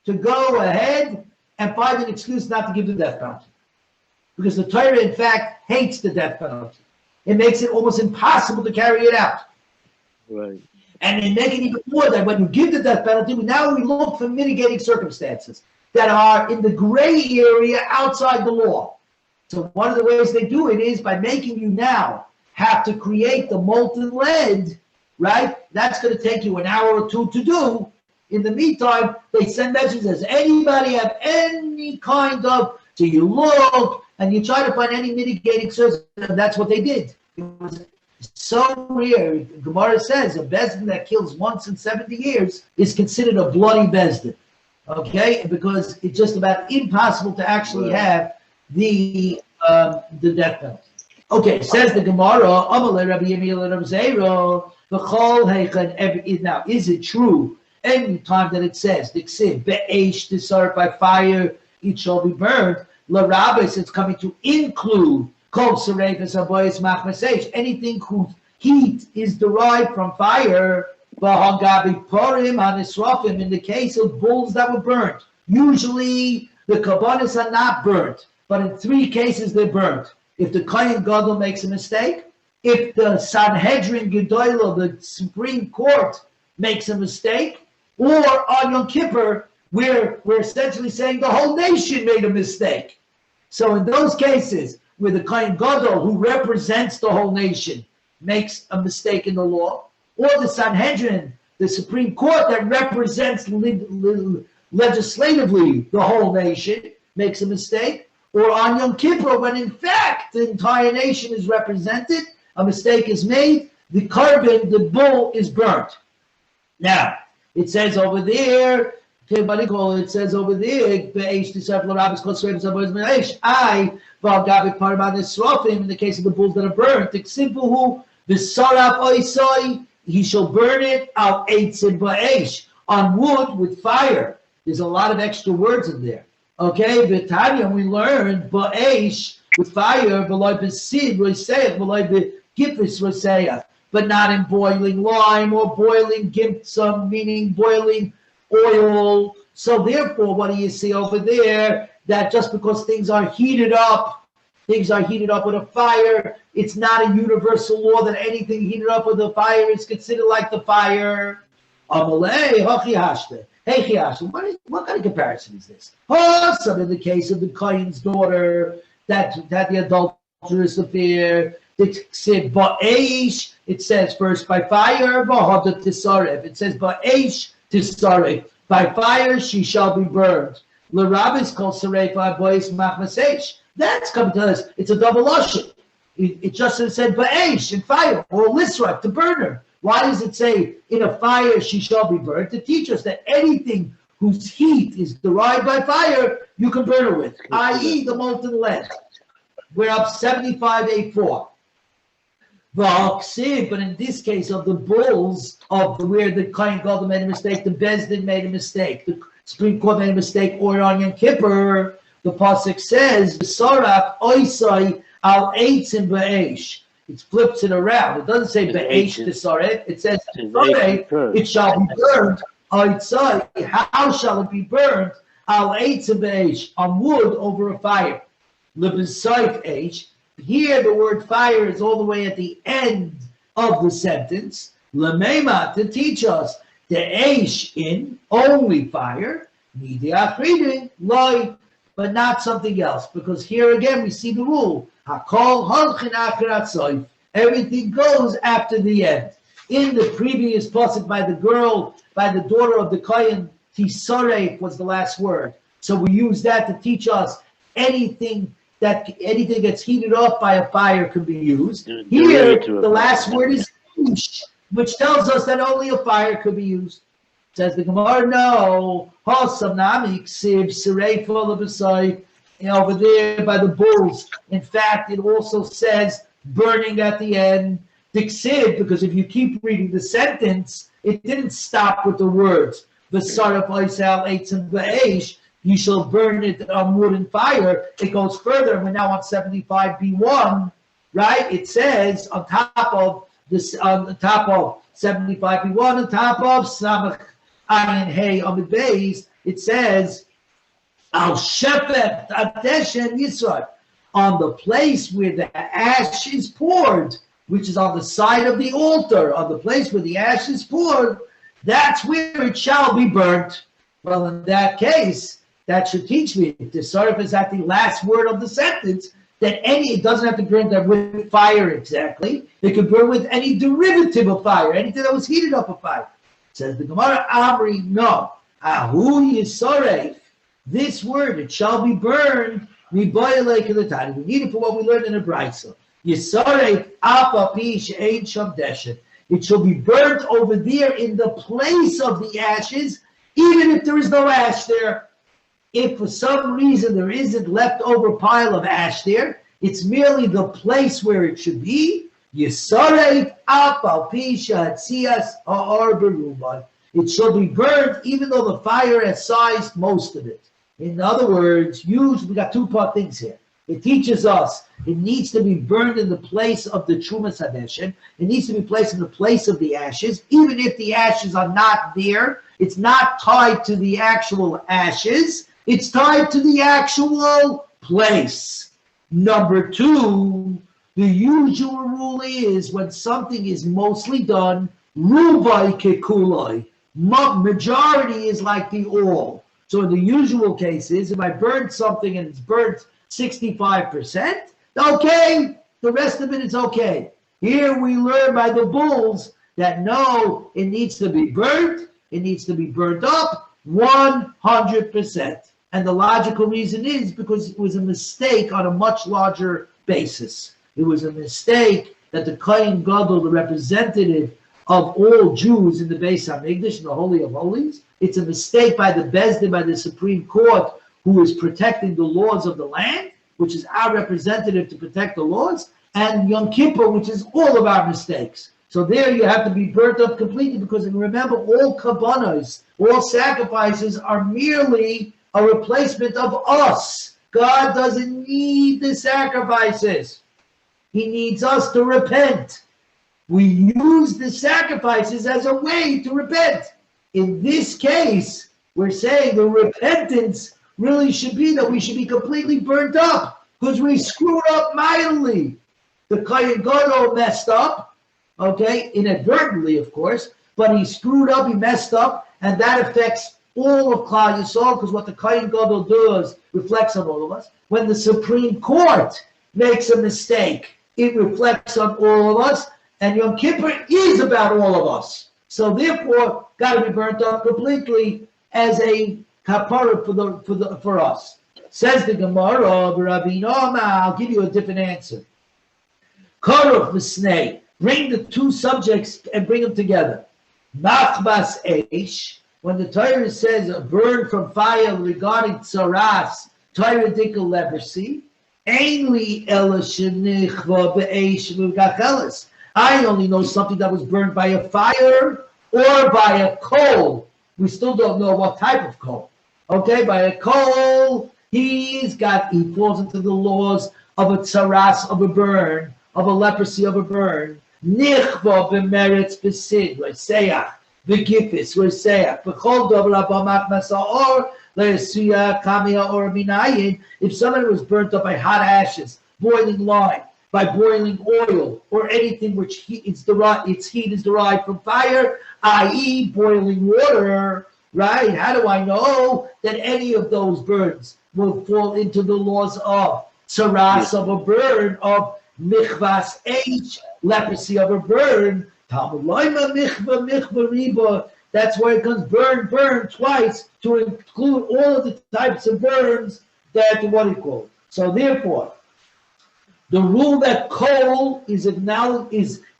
to go ahead and find an excuse not to give the death penalty. Because the Torah, in fact, hates the death penalty. It makes it almost impossible to carry it out. Right. And they make it even more that when you give the death penalty, now we look for mitigating circumstances that are in the gray area outside the law. So one of the ways they do it is by making you now have to create the molten lead, right? That's going to take you an hour or two to do. In the meantime, they send messages, does anybody have any kind of, so you look and you try to find any mitigating circumstances, and that's what they did. It was so rare. Gemara says a bezdin that kills once in 70 years is considered a bloody bezdin. Okay, because it's just about impossible to actually have the death penalty. Okay, says the Gemara. Now, is it true? Any time that it says be'esh to start by fire, it shall be burned. La Rabbis, it's coming to include anything whose heat is derived from fire. In the case of bulls that were burnt, usually the kabbanis are not burnt, but in 3 cases they're burnt. If the Kohen Gadol makes a mistake, if the Sanhedrin Gedolah, the Supreme Court, makes a mistake, or on Yom Kippur, we're essentially saying the whole nation made a mistake. So in those cases where the Kohen Gadol, who represents the whole nation, makes a mistake in the law, or the Sanhedrin, the Supreme Court that represents legislatively the whole nation, makes a mistake, or on Yom Kippur, when in fact the entire nation is represented, a mistake is made, the carbon, the bull, is burnt. Now, it says over there, Okay, but it says over there, I, Vagabi Parman Israfim, in the case of the bulls that are burnt, Xibuhu, the Saraf Oisoi, he shall burn it out eitzim ba'esh, on wood with fire. There's a lot of extra words in there. Okay, Vitanya, we learned ba'esh with fire, v'loy b'sid roiseyach, v'loy b'gifis roiseyach, but not in boiling lime or boiling gimtsum, meaning boiling oil. So therefore, what do you see over there? That just because things are heated up with a fire, it's not a universal law that anything heated up with a fire is considered like the fire. Amalei, what kind of comparison is this? Some in the case of the Kain's daughter, that the adulterous affair, it says first by fire, it says ba'esh tisaref, by fire she shall be burned. L'Rabbis called sarefa bois machmasesh. That's coming to us. It's a double lashon. It just said ba'esh, in fire, or lisra, to burn her. Why does it say in a fire she shall be burned? To teach us that anything whose heat is derived by fire, you can burn her with, i.e. the molten lead. We're up 75.84. But in this case of the bulls, where the Kohen Gadol made a mistake, the Beis Din made a mistake, the Supreme Court made a mistake, or on Yom Kippur, the pasuk says, "Saraf oisai al eitzim ba'esh." It flips it around. It doesn't say ba'esh tisaref. It says it shall be burned. Oisai, how shall it be burned? Al eitzim ba'esh, on wood over a fire. Lebesayf eish. Here the word fire is all the way at the end of the sentence. Lemema, to teach us the eish in only fire, nidiachridin loy, but not something else. Because here again we see the rule: hakol holchin acharat soif. Everything goes after the end. In the previous pasuk by the daughter of the Kohen, tisaref was the last word. So we use that to teach us anything gets heated up by a fire can be used. Here, the last word is ish, which tells us that only a fire could be used. Says the Gemara, no. Over there by the bulls. In fact, it also says burning at the end. Because if you keep reading the sentence, it didn't stop with the words. You shall burn it on wood and fire. It goes further. We're now on 75b1, right? It says on top of 75b1, on top of Samach Ayin Hey Amid Beis, it says Al Shepet Ateshen Yisrael, on the place where the ash is poured, which is on the side of the altar, on the place where the ash is poured, that's where it shall be burnt. Well, in that case, that should teach me, if the sarf is at the last word of the sentence, that it doesn't have to burn that with fire exactly. It could burn with any derivative of fire, anything that was heated up of fire. Says the Gemara, Amri, no. Ahu yisaref. This word, it shall be burned. We need it for what we learned in the Brisa. Yisaref apa pish ein shamdeshet. It shall be burnt over there in the place of the ashes, even if there is no ash there. If for some reason there isn't leftover pile of ash there, it's merely the place where it should be. It shall be burnt even though the fire has sized most of it. In other words, we got two-part things here. It teaches us it needs to be burned in the place of the Trumas Hadeshen. It needs to be placed in the place of the ashes, even if the ashes are not there. It's not tied to the actual ashes. It's tied to the actual place. Number two, the usual rule is when something is mostly done, rubai kekuloi. Majority is like the all. So in the usual cases, if I burn something and it's burnt 65%, okay, the rest of it is okay. Here we learn by the bulls that no, it needs to be burnt, it needs to be burnt up 100%. And the logical reason is because it was a mistake on a much larger basis. It was a mistake that the Kohen Gadol, the representative of all Jews in the Beis HaMikdash, in the Holy of Holies, it's a mistake by the Bezdin, by the Supreme Court, who is protecting the laws of the land, which is our representative to protect the laws, and Yom Kippur, which is all of our mistakes. So there you have to be burnt up completely, because remember, all kabbanos, all sacrifices are merely a replacement of us. God doesn't need the sacrifices. He needs us to repent. We use the sacrifices as a way to repent. In this case, we're saying the repentance really should be that we should be completely burnt up, because we screwed up mightily. The Kohen Gadol messed up, okay, inadvertently, of course, but he screwed up, he messed up, and that affects all of Klal Yisrael, because what the Kohen Gadol does reflects on all of us. When the Supreme Court makes a mistake, it reflects on all of us, and Yom Kippur is about all of us. So therefore, got to be burnt up completely as a kapara for us. Says the Gemara, I'll give you a different answer. Karuch v'snei, bring the two subjects and bring them together. Machbas eish, when the Torah says a burn from fire regarding tzaras, Torah dikal leprosy, ainli ela shenichva be'eish v'gacheles. I only know something that was burned by a fire or by a coal. We still don't know what type of coal. Okay, by a coal, he falls into the laws of a tzaras, of a burn, of a leprosy, of a burn. Nichva b'meretz b'sid, l'seach, b'gifis, l'seach, b'chol dov l'abamach masa'or, l'esuya kamia or minayin. If someone was burnt up by hot ashes, boiling lime, by boiling oil, or anything which its heat is derived from fire, i.e. boiling water, right? How do I know that any of those burns will fall into the laws of tzaras, of a burn, of michvas H, leprosy of a burn? Talmud loima michva riba. That's why it comes burn twice, to include all of the types of burns that what do you call it? So therefore, the rule that coal is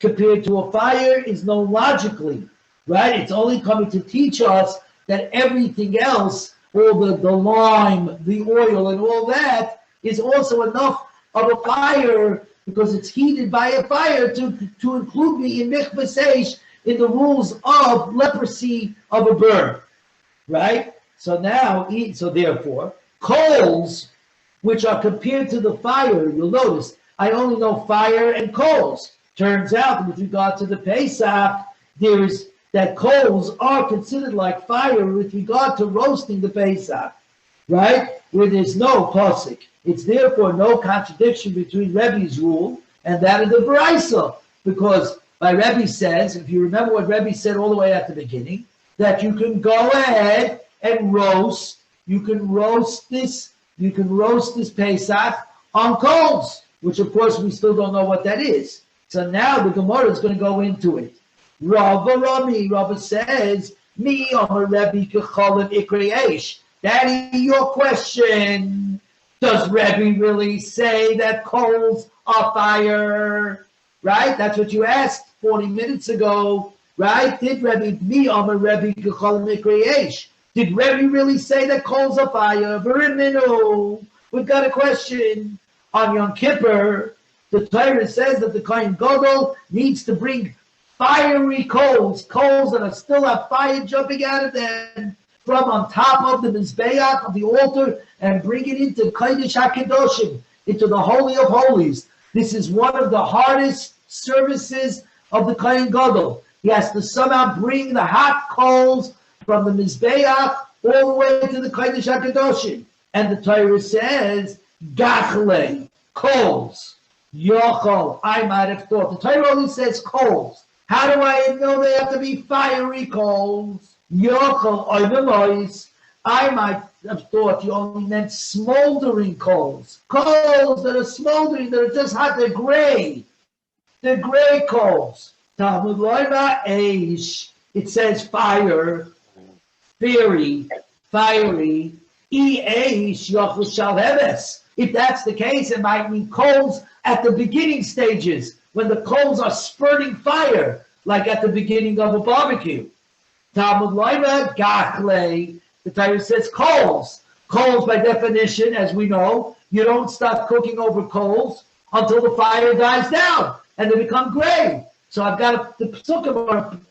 compared to a fire is known logically, right? It's only coming to teach us that everything else, all the lime, the oil, and all that is also enough of a fire, because it's heated by a fire to include me in michvaseish, in the rules of leprosy of a burn, right? So therefore, coals, which are compared to the fire, you'll notice, I only know fire and coals. Turns out, with regard to the Pesach, that coals are considered like fire with regard to roasting the Pesach, right? Where there's no pasuk. It's therefore no contradiction between Rebbe's rule and that of the Baraisa, because my Rebbe says, if you remember what Rebbe said all the way at the beginning, that you can go ahead and roast this Pesach on coals, which of course we still don't know what that is. So now the Gemara is going to go into it. Rava says, "Mi Amar Rebbe Kecholim Ikri Eish." Daddy, your question: does Rebbe really say that coals are fire? Right? That's what you asked 40 minutes ago, right? Did Rebbe Mi Amar Rebbe Kecholim Ikri Eish? Did Rebbe really say that coals are fire? Verimino. We've got a question. On Yom Kippur, the Torah says that the Kohen Gadol needs to bring fiery coals that are still have fire jumping out of them, from on top of the mizbeach of the altar, and bring it into Kodesh HaKadoshim, into the Holy of Holies. This is one of the hardest services of the Kohen Gadol. He has to somehow bring the hot coals from the mizbeach all the way to the Kodesh HaKadoshim. And the Torah says, Gachle, coals, yochol. I might have thought. The Torah only says coals. How do I know they have to be fiery coals? Yochol, oivelois. I might have thought you only meant smoldering coals. Coals that are smoldering, that are just hot, they're gray. They're gray coals. Talmud loima eish. It says fire, fiery, eish, yochol shalheves. If that's the case, it might mean coals at the beginning stages, when the coals are spurting fire, like at the beginning of a barbecue. Talmud Loima Gachle. The Torah says coals. Coals, by definition, as we know, you don't stop cooking over coals until the fire dies down and they become gray. So I've got the psukim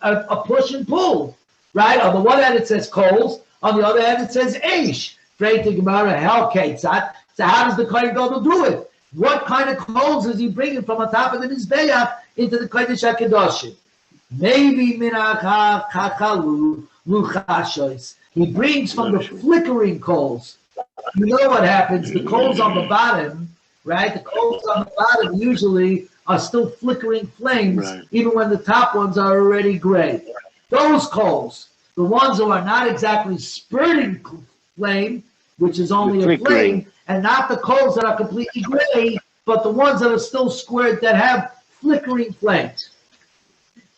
are a push and pull, right? On the one hand it says coals, on the other hand it says eish. Freit the Gemara hell Ketzat. So how does the Kohen Gadol do it? What kind of coals is he bringing from on top of the Mizbeach into the Kodesh HaKadoshim? Maybe minach kakalu luchashois. He brings from the flickering coals. You know what happens? The coals on the bottom, right? The coals on the bottom usually are still flickering flames, even when the top ones are already gray. Those coals, the ones who are not exactly spurting flame, which is only a flame, and not the coals that are completely gray, but the ones that are still squared that have flickering flames.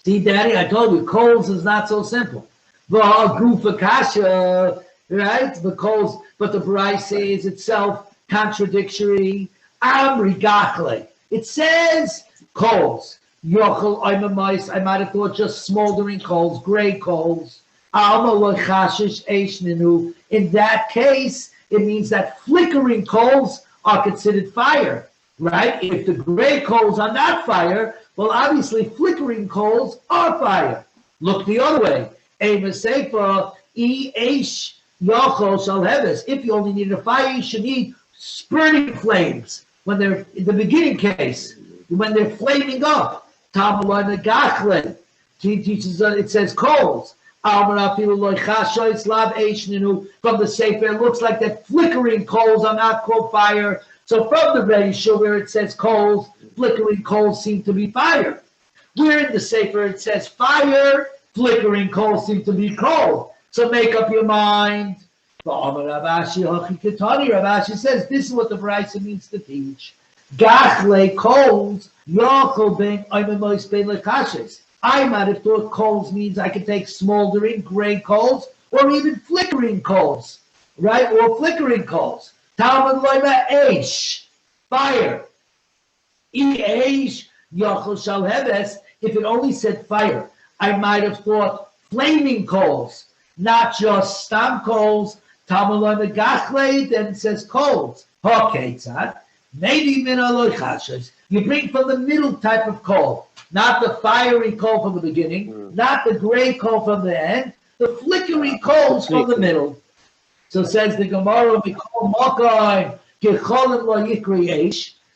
See, Daddy, I told you, coals is not so simple. Gufa kasha, right? The coals, but the BJC is itself contradictory. Amri gachle. It says coals. Yochel oimamais. I might have thought just smoldering coals, gray coals. Alma lochashish eishninu. In that case, it means that flickering coals are considered fire, right? If the gray coals are not fire, well, obviously flickering coals are fire. Look the other way. If you only need a fire, you should need spurting flames when they're in the beginning case, when they're flaming up. It says coals. From the Sefer, it looks like that flickering coals are not called fire. So from the Reisha, where it says coals, flickering coals seem to be fire. Where in the Sefer it says fire, flickering coals seem to be coal. So make up your mind. Ravashi says this is what the BJC means to teach. Gachle coals, yochel ben oimemois ben lekashes. I might have thought coals means I could take smoldering gray coals or even flickering coals, right? Or flickering coals. Talmud loima eish, fire. Eish yochel shal heves. If it only said fire, I might have thought flaming coals, not just stam coals. Talmud loima gachle, then it says coals. Okay, tzad. Maybe minalochashes. You bring from the middle type of coal. Not the fiery coal from the beginning, not the gray coal from the end, the flickering coals from the middle. So says the Gemara,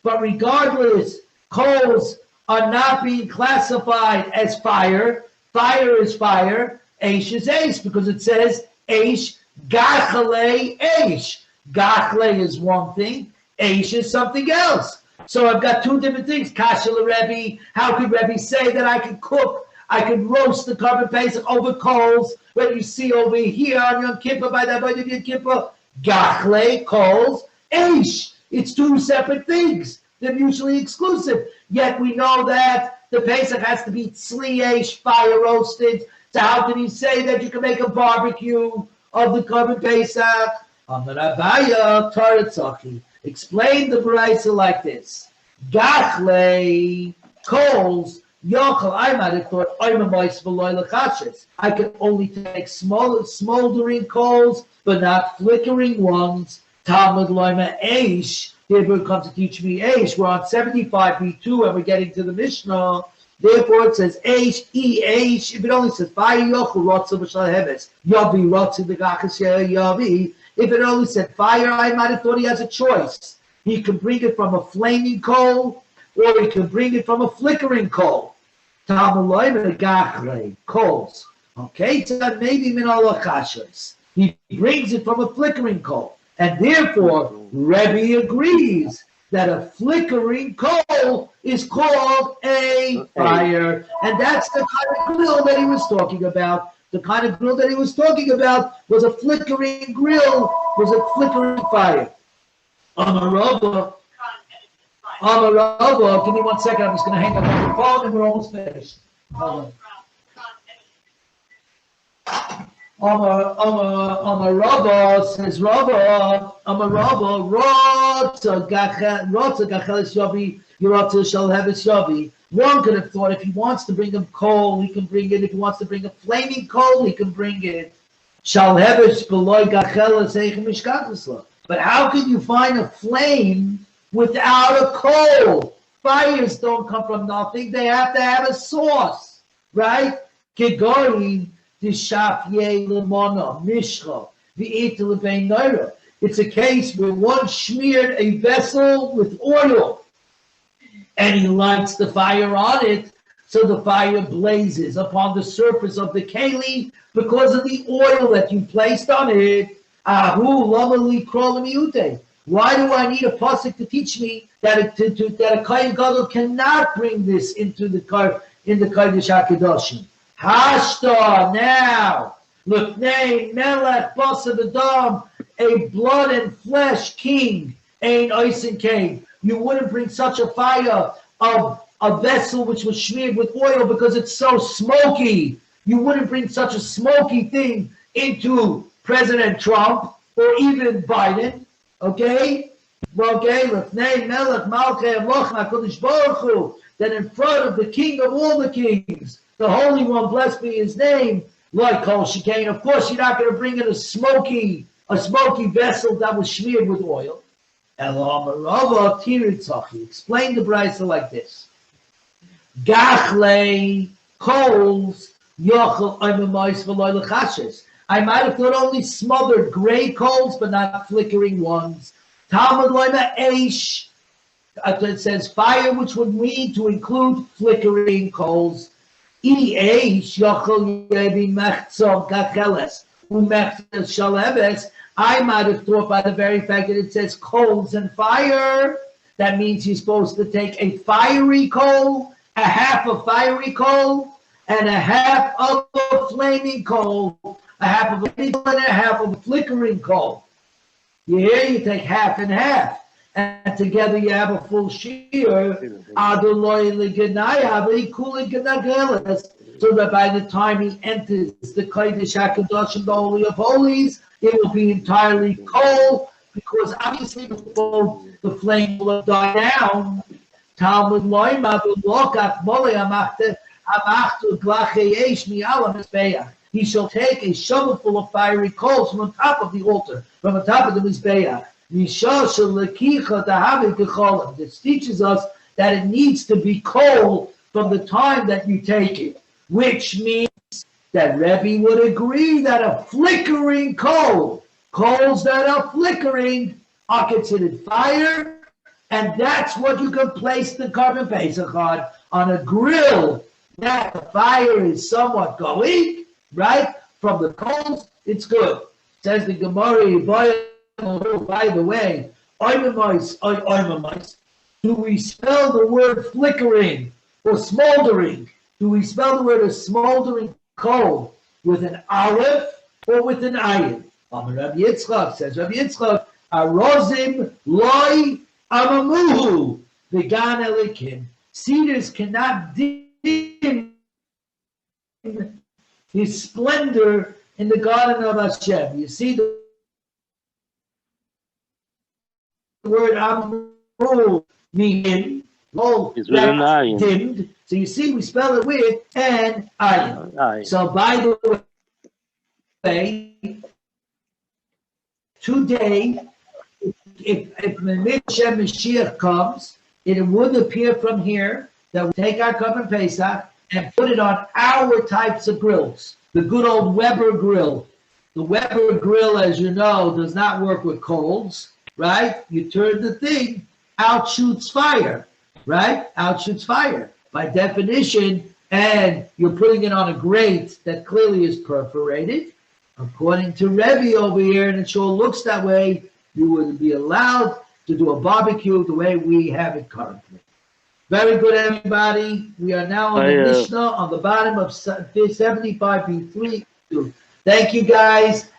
but regardless, coals are not being classified as fire. Fire is fire, Eish is Eish, because it says Eish, Gachle, Eish. Gachle is one thing, Eish is something else. So I've got two different things. Kasha Rebbe, how could Rebbe say that I could cook, I could roast the carbon Pesach over coals, what you see over here on Yom Kippur, by the Avodah Yom Kippur, Gachle, coals, Eish. It's two separate things. They're mutually exclusive. Yet we know that the Pesach has to be tzli Eish, fire roasted. So how can you say that you can make a barbecue of the carbon Pesach? Amar Abaya, Torah Tzachim. Explain the BJC like this. Gachle, coals, yochel, I might have thought, I can only take smoldering coals, but not flickering ones. Talmud loima eish, therefore it comes to teach me eish. We're on 75b2 and we're getting to the Mishnah. Therefore it says eish, eish. If it only says fire, yochel, rotza b'shal heves. Yavi, rotza the gachas yavi. If it only said fire, I might have thought he has a choice. He can bring it from a flaming coal, or he can bring it from a flickering coal. Coals. Okay, so maybe minalachashas. He brings it from a flickering coal. And therefore, Rebbe agrees that a flickering coal is called a fire. And that's the kind of grill that he was talking about. The kind of grill that he was talking about was a flickering grill, was a flickering fire. Amarava, give me 1 second, I'm just going to hang up on the phone and we're almost finished. Amarava says, Rava, Rotza gacheles yavi, Yorotza shall have it yavi. One could have thought if he wants to bring him coal, he can bring it. If he wants to bring a flaming coal, he can bring it. But how can you find a flame without a coal? Fires don't come from nothing. They have to have a source, right? It's a case where one smeared a vessel with oil and he lights the fire on it, so the fire blazes upon the surface of the keli because of the oil that you placed on it. Why do I need a pasuk to teach me that a kohen gadol cannot bring this into the kodesh hakedoshim? Hashta now, l'fnei melech basar v'dam, a blood and flesh king, ein oisen king. You wouldn't bring such a fire of a vessel which was smeared with oil because it's so smoky. You wouldn't bring such a smoky thing into President Trump or even Biden. Okay? L'fnei melech malchei Elochim HaKadosh Baruch Hu, that in front of the King of all the kings, the Holy One, blessed be His name, like Kol Shekain. Of course, you're not going to bring in a smoky vessel that was smeared with oil. Explain the brayso like this: Gachle coals yochel oimemais v'loy lechashes. I might have thought only smothered gray coals, but not flickering ones. Talmud loyma eish. It says fire, which would mean to include flickering coals. Eish yochel yebi mechtzov gacheles umechtzov shaleves. I might have thought by the very fact that it says coals and fire, that means you're supposed to take a fiery coal, a half a fiery coal, and a half of a flaming coal, a half of a flaming coal and a half of a flickering coal. You take half and half, and together you have a full shear. So that by the time he enters the Kodesh HaKadoshim, the Holy of Holies, it will be entirely cold, because obviously before the flame will have died down. Talmud loyma v'lokach molei amachtu glacheyesh mi'alam mizbeach. He shall take a shovel full of fiery coals from on top of the altar, from on top of the mizbeach. This teaches us that it needs to be cold from the time that you take it, which means that Rebbe would agree that a flickering coals that are flickering are considered fire, and that's what you can place the carbon Pesach on a grill. That the fire is somewhat going, right? From the coals, it's good. Says the Gemara, by the way, do we spell the word flickering or smoldering? Do we spell the word as smoldering coal with an aleph or with an ayin? Rabbi Yitzchak says, Rabbi Yitzchak, arozim loy amamuhu vegan elikim. Cedars cannot dim his splendor in the garden of Hashem. You see the word amamuhu meaning that's dimmed. So you see, we spell it with an ayin. So by the way, today, if Mashiach comes, it would appear from here that we take our Korban Pesach and put it on our types of grills. The good old Weber grill. The Weber grill, as you know, does not work with coals, right? You turn the thing, out shoots fire, right? Out shoots fire. By definition, and you're putting it on a grate that clearly is perforated. According to Rebbe over here, and it sure looks that way, you would be allowed to do a barbecue the way we have it currently. Very good, everybody. We are now on the Mishnah on the bottom of 75b3. Thank you, guys.